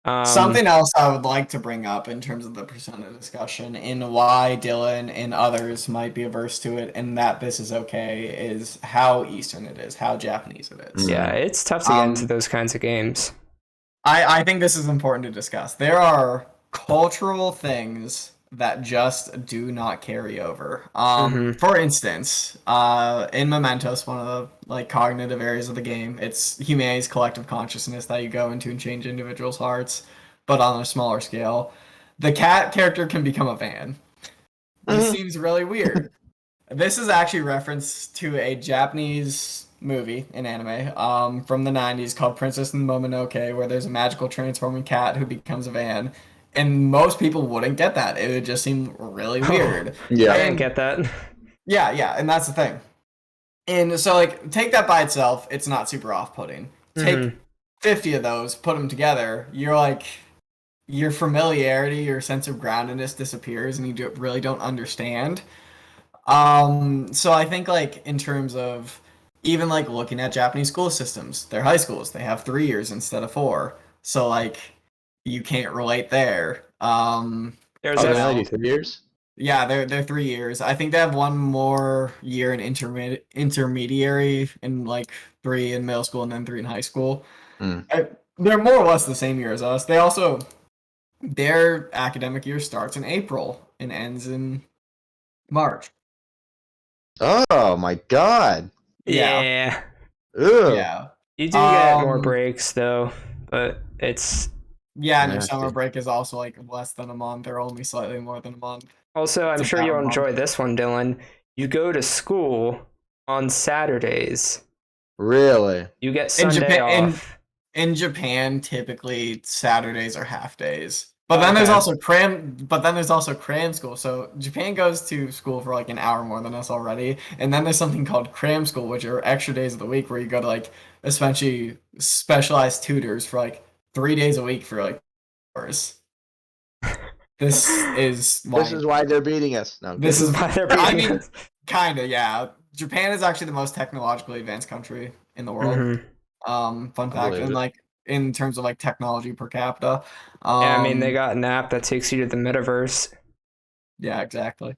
Something else I would like to bring up in terms of the Persona discussion and why Dylan and others might be averse to it and that this is okay is how Eastern it is, how Japanese it is. Yeah, it's tough to get into those kinds of games. I think this is important to discuss. There are cultural things that just do not carry over. For instance, in Mementos, one of the like cognitive areas of the game, it's humanity's collective consciousness that you go into and change individuals' hearts, but on a smaller scale. The cat character can become a van. This seems really weird. This is actually reference to a Japanese movie, an anime, from the 90s called Princess and Momonoke, where there's a magical transforming cat who becomes a van. And most people wouldn't get that. It would just seem really weird. Yeah. I didn't get that. Yeah, and that's the thing. And so, like, take that by itself, it's not super off-putting. Take 50 of those, put them together, you're like, your familiarity, your sense of groundedness disappears, and you really don't understand. So I think, like, in terms of even, like, looking at Japanese school systems, they're high schools, they have 3 years instead of 4. So, like, you can't relate there. There's Oh, a they only do 3 years? Yeah, they're 3 years. I think they have one more year in intermediary in like 3 in middle school and then 3 in high school. They're more or less the same year as us. Their academic year starts in April and ends in March. Oh my god. Yeah. Ugh. Yeah. You do get more breaks though, but it's yeah, and their summer break is also like less than a month or only slightly more than a month. also, I'm sure you'll enjoy this one, Dylan. You go to school on Saturdays. Really? You get Sunday off. In Japan, typically Saturdays are half days. But then there's also cram school. So Japan goes to school for like an hour more than us already. And then there's something called cram school, which are extra days of the week where you go to like essentially specialized tutors for like 3 days a week for like hours. This is why they're beating us. No, this is why they're beating us. Kinda, yeah. Japan is actually the most technologically advanced country in the world. Fun fact, and like in terms of like technology per capita. Yeah, I mean they got an app that takes you to the metaverse. Yeah, exactly.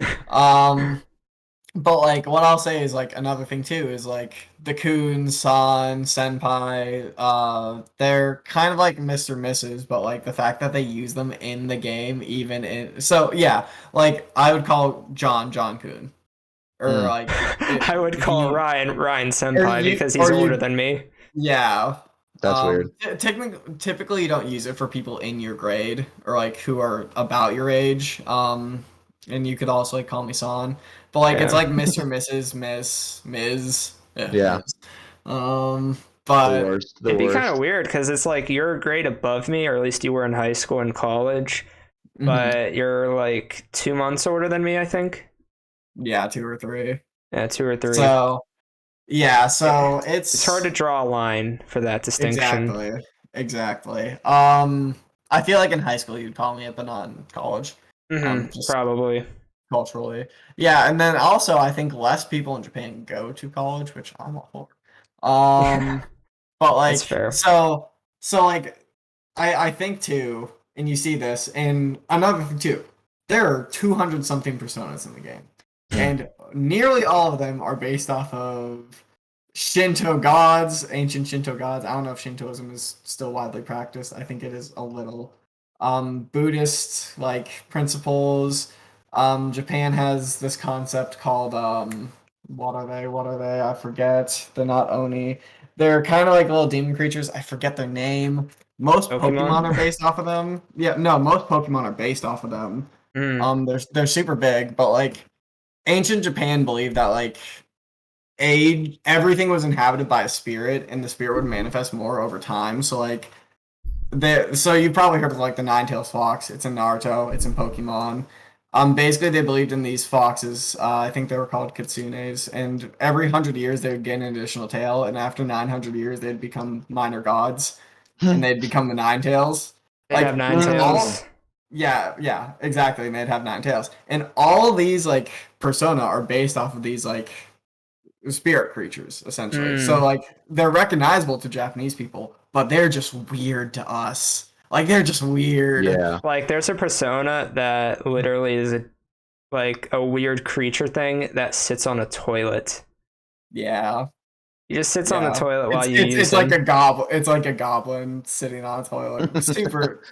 But like what I'll say is like another thing too is like the Kun, San, Senpai, they're kind of like Mr. Mrs., but like the fact that they use them in the game, even in yeah, like I would call John Kun. Or like I would call Ryan Senpai because he's older than me. Yeah. That's weird. Typically you don't use it for people in your grade or like who are about your age. And you could also like call me San. But like it's like Mr., Mrs., Miss, Ms. Yeah. Ms. But it'd be kind of weird because it's like you're a grade above me, or at least you were in high school and college, but you're like 2 months older than me, I think. Yeah, 2 or 3. Yeah, 2 or 3. So yeah, so it's hard to draw a line for that distinction. Exactly. I feel like in high school you'd call me it, but not in college. Probably. culturally. Yeah, and then also I think less people in Japan go to college, which I'm all for. Yeah, But that's like fair. so like I think too, and you see this, and another thing too, there are 200 something personas in the game. Hmm. And nearly all of them are based off of Shinto gods, ancient Shinto gods. I don't know if Shintoism is still widely practiced. I think it is a little. Buddhist like principles. Japan has this concept called what are they? What are they? I forget. They're not Oni. They're kind of like little demon creatures. I forget their name. Most Pokemon are Pokemon. based off of them. Yeah, no, most Pokemon are based off of them. Mm. They're super big, but like ancient Japan believed that like age everything was inhabited by a spirit, and the spirit would manifest more over time. So like so you've probably heard of like the Nine-Tails Fox. It's in Naruto. It's in Pokemon. Basically they believed in these foxes. I think they were called kitsunes, and every 100 years they would gain an additional tail, and after 900 years they'd become minor gods, and they'd become the Nine Tails. They'd have Like nine tails. all, yeah, exactly. And they'd have 9 tails, and all of these like persona are based off of these like spirit creatures essentially. So Mm. like they're recognizable to Japanese people, but they're just weird to us. Like they're just weird. Yeah. Like there's a persona that literally is like a weird creature thing that sits on a toilet. Yeah. He just sits on the Yeah. toilet while It's you it's use it's like a him. goblin. It's like a goblin sitting on a toilet.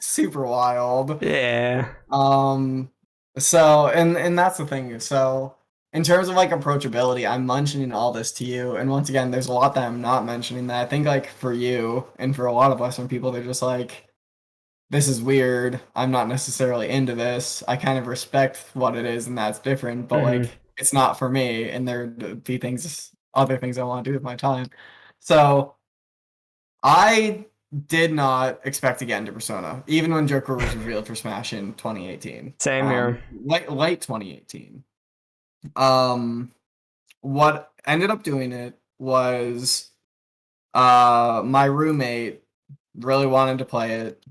Super wild. Yeah. Um so and that's the thing. So in terms of like approachability, I'm mentioning all this to you, and once again, there's a lot that I'm not mentioning that I think like for you and for a lot of Western people, they're just like, this is weird. I'm not necessarily into this. I kind of respect what it is, and that's different, but Hmm. like it's not for me, and there'd be other things I want to do with my time. So I did not expect to get into Persona, even when Joker was revealed for Smash in 2018. Same here. Late 2018. Um, what ended up doing it was my roommate really wanted to play it.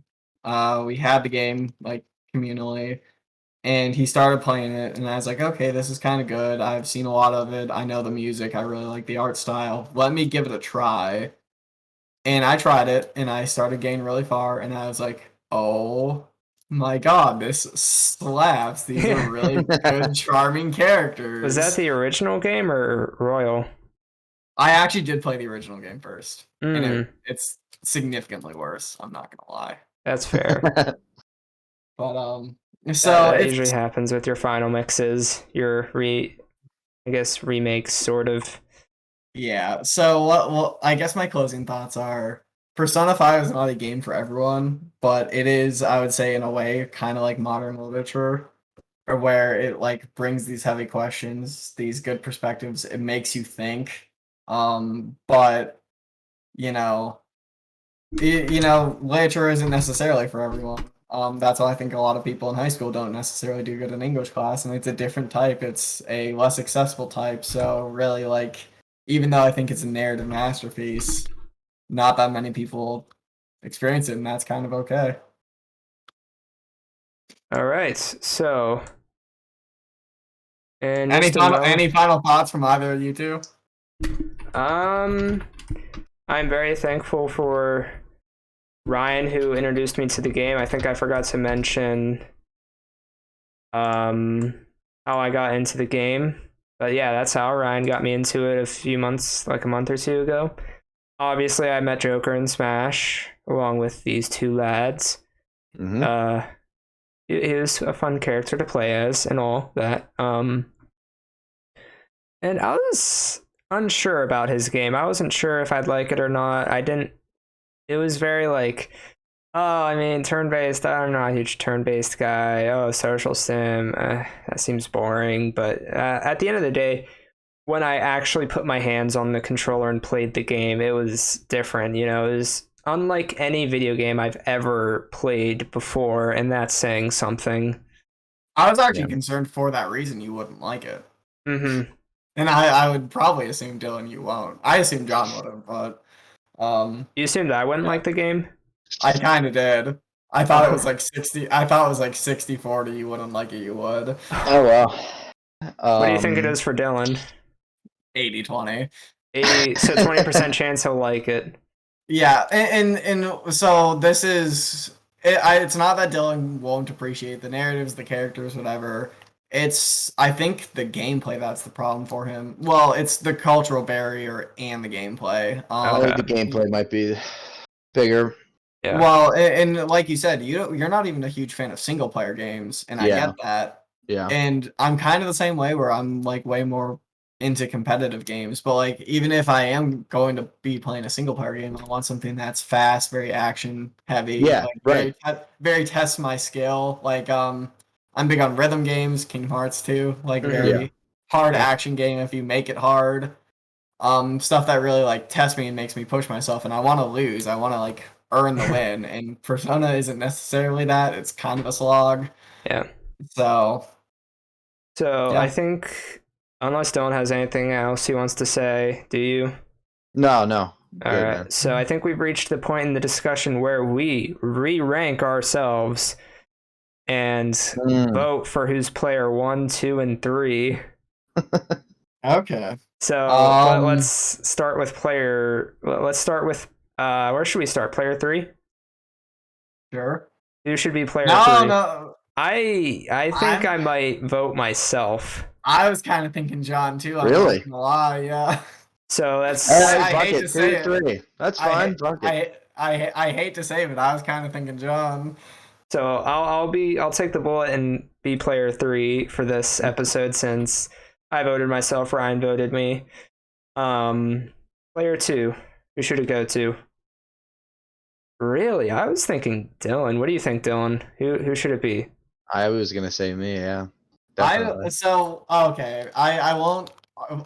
We had the game like communally, and he started playing it, and I was like, okay, this is kind of good. I've seen a lot of it. I know the music. I really like the art style. Let me give it a try. And I tried it, and I started getting really far, and I was like, oh my god, this slaps. These are really good, charming Was that characters. the original game or Royal? I actually did play the original game first, and Mm, it's significantly worse. I'm not gonna lie. that's fair. But That so that it's usually happens with your final mixes, your I guess remakes, sort of. yeah. So well, I guess my closing thoughts are Persona 5 is not a game for everyone, but it is, I would say, in a way, kind of like modern literature, or where it like brings these heavy questions, these good perspectives. It makes you think. But you know, literature isn't necessarily for everyone. That's why I think a lot of people in high school don't necessarily do good in English class, and it's a different type. It's a less accessible type. So really, like, even though I think it's a narrative masterpiece, not that many people experience it, and that's kind of okay. All right. So, and just a Any final thoughts from either of you two? um, I'm very thankful for Ryan who introduced me to the game. I think I forgot to mention how I got into the game. But yeah, that's how Ryan got me into it a few months, like a month or two ago. Obviously, I met Joker in Smash along with these two lads. Mhm. He was a fun character to play as and all that. And I was unsure about his game. I wasn't sure if I'd like it or not. I didn't. It was very like, oh, I mean, turn-based. I'm not a huge turn-based guy. Oh, social sim. That seems boring. But at the end of the day, when I actually put my hands on the controller and played the game, it was different. You know, it was unlike any video game I've ever played before, and that's saying something. I was actually Yeah. concerned for that reason you wouldn't like it. Mm-hmm. And I would probably assume Dylan you won't. I assume John would have, but You assumed I wouldn't yeah, like the game? I kind of did. I thought it was like 60. I thought it was like 60-40. You wouldn't like it, you would. Oh well. What do you think it is for Dylan? 80-20. So 20% chance he'll like it. Yeah, and so this is it's not that Dylan won't appreciate the narratives, the characters, whatever. It's I think the gameplay that's the problem for him. Well, it's the cultural barrier and the gameplay. I think the gameplay might be bigger. Yeah. Well, and like you said, you're not even a huge fan of single player games, and I Yeah. get that. Yeah. And I'm kind of the same way where I'm like way more into competitive games, but like even if I am going to be playing a single player game, I want something that's fast, very action heavy, Yeah, like right. very test my skill. Like I'm big on rhythm games, Kingdom Hearts 2, like Mhm. very Yeah. hard Yeah. action game if you make it hard. Stuff that really like tests me and makes me push myself, and I want to lose. I want to like earn the win, and Persona isn't necessarily that. It's kind of a slog. Yeah. So So Yeah. I think, unless Dylan has anything else he wants to say, do you? No. All Good, right. man. So I think we've reached the point in the discussion where we re-rank ourselves and vote for who's player 1, 2, and 3. okay. So let's start with player. Let's start with where should we start? Player 3. Sure. Who should be player No, 3? no. I think I might vote myself. I was kind of thinking John too. I'm Really? not gonna lie. Yeah. So that's I Fuck hate it, to say it. 3-3. That's fine. Fuck it. I hate to say it, but I was kind of thinking John. so I'll take the bullet and be player 3 for this episode since I voted myself. Ryan voted me. Player 2. Who should it go to? Really? I was thinking Dylan. What do you think, Dylan? Who should it be? I was gonna say me. Yeah. Definitely. Okay. I won't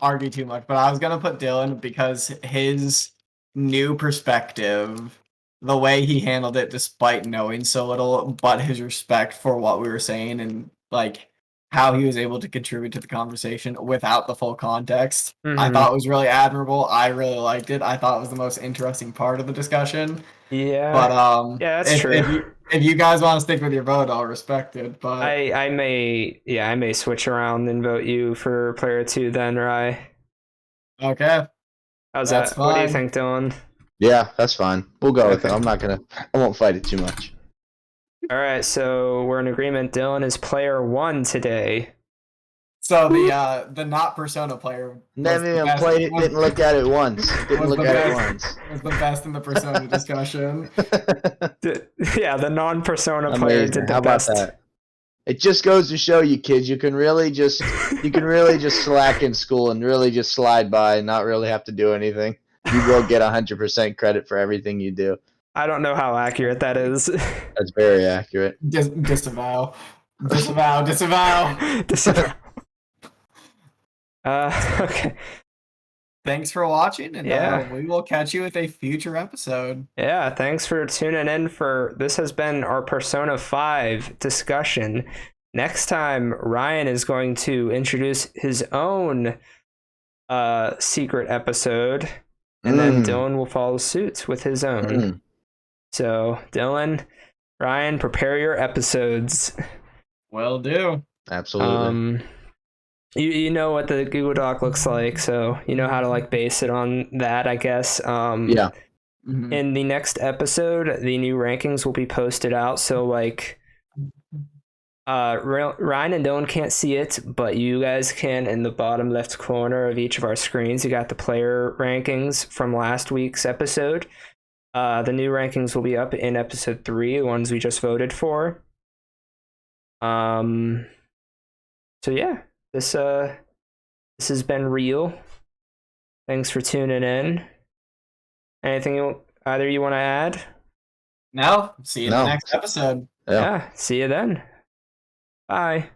argue too much, but I was gonna put Dylan because his new perspective, the way he handled it despite knowing so little, but his respect for what we were saying and like how he was able to contribute to the conversation without the full context, I Mhm. thought was really admirable. I really liked it. I thought it was the most interesting part of the discussion. Yeah. But yeah, that's true. if you guys want to stick with your vote, I'll respect it. But I may switch around and vote you for player 2 then, Rye. okay. How's That's that? What do you fine. think, Dylan? Yeah, that's fine. We'll go with it. Okay. I won't fight it too much. All right, so we're in agreement. Dylan is player 1 today. So the not Persona player Never even played it. Didn't look at it once. Didn't look at it once. Was the best in the Persona discussion. Yeah, the non-Persona player Amazing. did the How about best. that? It just goes to show you, kids, you can really just slack in school and really just slide by and not really have to do anything. You will get 100% credit for everything you do. I don't know how accurate that is. That's very accurate. Disavow. Okay. Thanks for watching, and Yeah. we will catch you with a future episode. Yeah, thanks for tuning in this has been our Persona 5 discussion. Next time, Ryan is going to introduce his own secret episode, and then Dylan will follow suit with his own. So, Dylan, Ryan, prepare your episodes. Will do. Absolutely. You know what the Google Doc looks like, so you know how to like base it on that, I guess. Yeah. In the next episode, the new rankings will be posted out. So like, Ryan and Dylan can't see it, but you guys can. In the bottom left corner of each of our screens, you got the player rankings from last week's episode. The new rankings will be up in episode 3, the ones we just voted for. So yeah. This has been real. Thanks for tuning in. Anything either you want to add? No. See you in the next episode. Yeah. See you then. Bye.